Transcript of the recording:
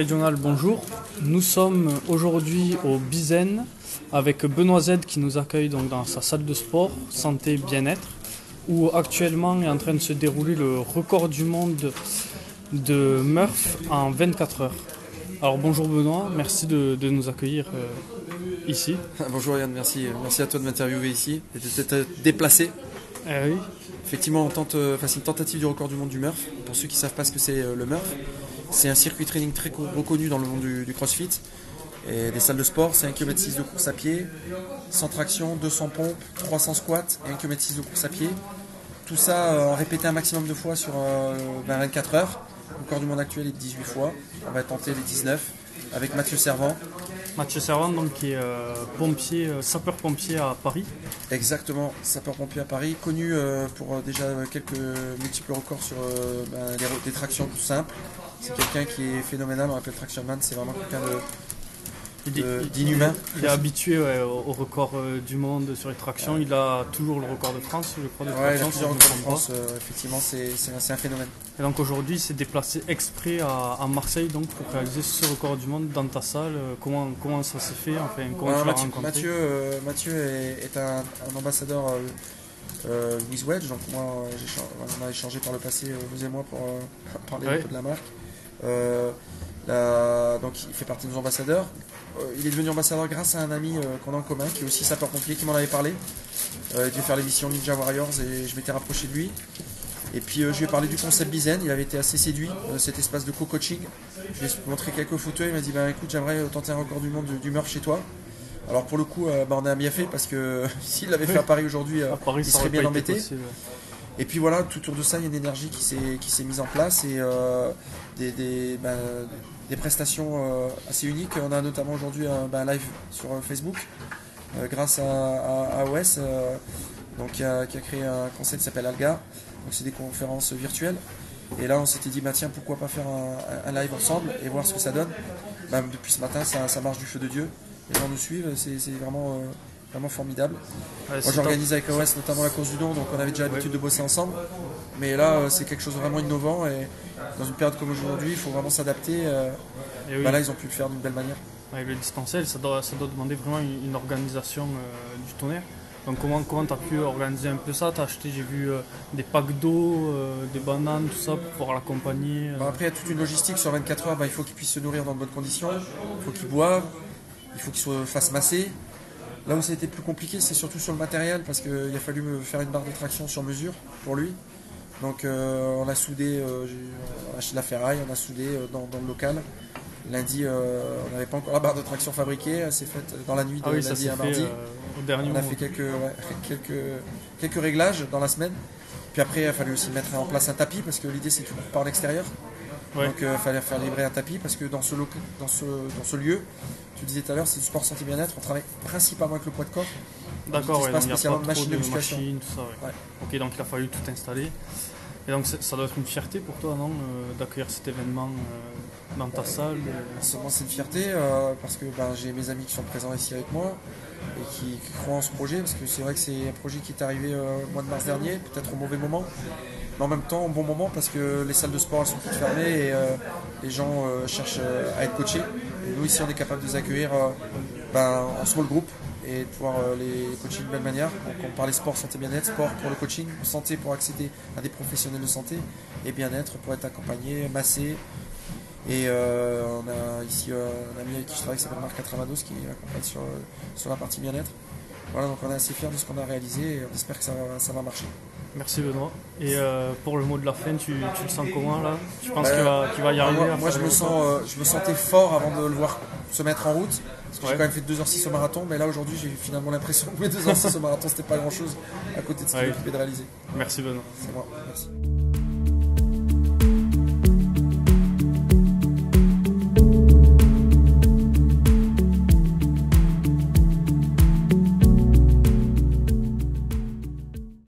Régional, bonjour. Nous sommes aujourd'hui au Bizen avec Benoît Z qui nous accueille donc dans sa salle de sport, santé bien-être, où actuellement est en train de se dérouler le record du monde de Murph en 24 heures. Alors bonjour Benoît, merci de nous accueillir ici. Bonjour Yann, merci à toi de m'interviewer ici et de t'être déplacé. Oui. Effectivement, c'est une tentative du record du monde du Murph. Pour ceux qui ne savent pas ce que c'est le Murph, c'est un circuit training très reconnu dans le monde du CrossFit et des salles de sport. C'est 1,6 km de course à pied, 100 tractions, 200 pompes, 300 squats et 1,6 km de course à pied. Tout ça répété un maximum de fois sur 24 heures. Le record du monde actuel est de 18 fois. On va tenter les 19 avec Mathieu Servant. Mathieu Servant, donc, qui est sapeur-pompier à Paris. Exactement, sapeur-pompier à Paris, connu pour déjà quelques multiples records sur des tractions tout simples. C'est quelqu'un qui est phénoménal, on l'appelle Traction Man, c'est vraiment quelqu'un d'inhumain. Il est habitué au record du monde sur les tractions, il a toujours le record de France, je crois, de traction. Il a plusieurs records de France, effectivement, c'est un phénomène. Et donc aujourd'hui, il s'est déplacé exprès à Marseille donc, pour réaliser ce record du monde dans ta salle. Comment ça s'est fait, enfin, comment tu l'as rencontré? Mathieu est un ambassadeur with Wedge, donc moi on a échangé par le passé, vous et moi, pour parler un peu de la marque. Donc il fait partie de nos ambassadeurs. Il est devenu ambassadeur grâce à un ami qu'on a en commun, qui est aussi sapeur-pompier, qui m'en avait parlé. Il devait faire l'émission Ninja Warriors et je m'étais rapproché de lui. Et puis je lui ai parlé du concept Bizen, il avait été assez séduit de cet espace de co-coaching. Je lui ai montré quelques photos, il m'a dit écoute, j'aimerais tenter un record du monde du Murph chez toi. Alors pour le coup, on a bien fait parce que s'il l'avait fait à Paris aujourd'hui, il serait bien embêté. Et puis voilà, tout autour de ça, il y a une énergie qui s'est mise en place et des prestations assez uniques. On a notamment aujourd'hui un live sur Facebook grâce à OS qui a créé un concept qui s'appelle Alga. Donc c'est des conférences virtuelles. Et là on s'était dit tiens, pourquoi pas faire un live ensemble et voir ce que ça donne. Depuis ce matin ça marche du feu de Dieu. Les gens nous suivent, c'est vraiment formidable. Moi j'organise avec OS notamment la course du don, donc on avait déjà l'habitude de bosser ensemble. Mais là c'est quelque chose de vraiment innovant et dans une période comme aujourd'hui, il faut vraiment s'adapter. Là ils ont pu le faire d'une belle manière. Le distanciel, ça doit demander vraiment une organisation du tonnerre. Donc comment tu as pu organiser un peu ça? Tu as acheté, j'ai vu, des packs d'eau, des bananes, tout ça pour pouvoir l'accompagner. Après il y a toute une logistique sur 24 heures, il faut qu'il puisse se nourrir dans de bonnes conditions, il faut qu'il boive, il faut qu'il se fasse masser. Là où ça a été plus compliqué, c'est surtout sur le matériel, parce qu'il a fallu me faire une barre de traction sur mesure pour lui. Donc on a soudé, on a acheté la ferraille, on a soudé dans le local. Lundi, on n'avait pas encore la barre de traction fabriquée, elle s'est faite dans la nuit de lundi à mardi. On a fait quelques réglages dans la semaine. Puis après, il a fallu aussi mettre en place un tapis, parce que l'idée c'est tout par l'extérieur. Donc il fallait faire livrer un tapis, parce que dans ce lieu, tu disais tout à l'heure, c'est du sport santé bien-être, on travaille principalement avec le poids de corps. D'accord, pas spécialement de machine de musculation. Tout ça, Ok, donc il a fallu tout installer. Et donc ça doit être une fierté pour toi, non, d'accueillir cet événement dans ta salle? Moi c'est une fierté parce que j'ai mes amis qui sont présents ici avec moi et qui croient en ce projet, parce que c'est vrai que c'est un projet qui est arrivé au mois de mars dernier, peut-être au mauvais moment, mais en même temps au bon moment, parce que les salles de sport elles sont toutes fermées et les gens cherchent à être coachés. Et nous ici on est capable de les accueillir en small group et de pouvoir les coacher de belle manière. Donc on parlait sport, santé, bien-être, sport pour le coaching, santé pour accéder à des professionnels de santé et bien-être pour être accompagné, massé. Et on a ici un ami avec qui je travaille qui s'appelle Marc Atravados qui accompagne sur la partie bien-être. Voilà, donc on est assez fiers de ce qu'on a réalisé et on espère que ça va marcher. Merci Benoît. Et pour le mot de la fin, tu le sens comment là? Tu penses qu'il va y arriver? Moi je me sentais fort avant de le voir se mettre en route. Parce que j'ai quand même fait 2h06 au marathon, mais là aujourd'hui j'ai finalement l'impression que mes 2h06 au marathon c'était pas grand chose à côté de ce qu'il m'occupait de réaliser. Merci Benoît. C'est moi, merci.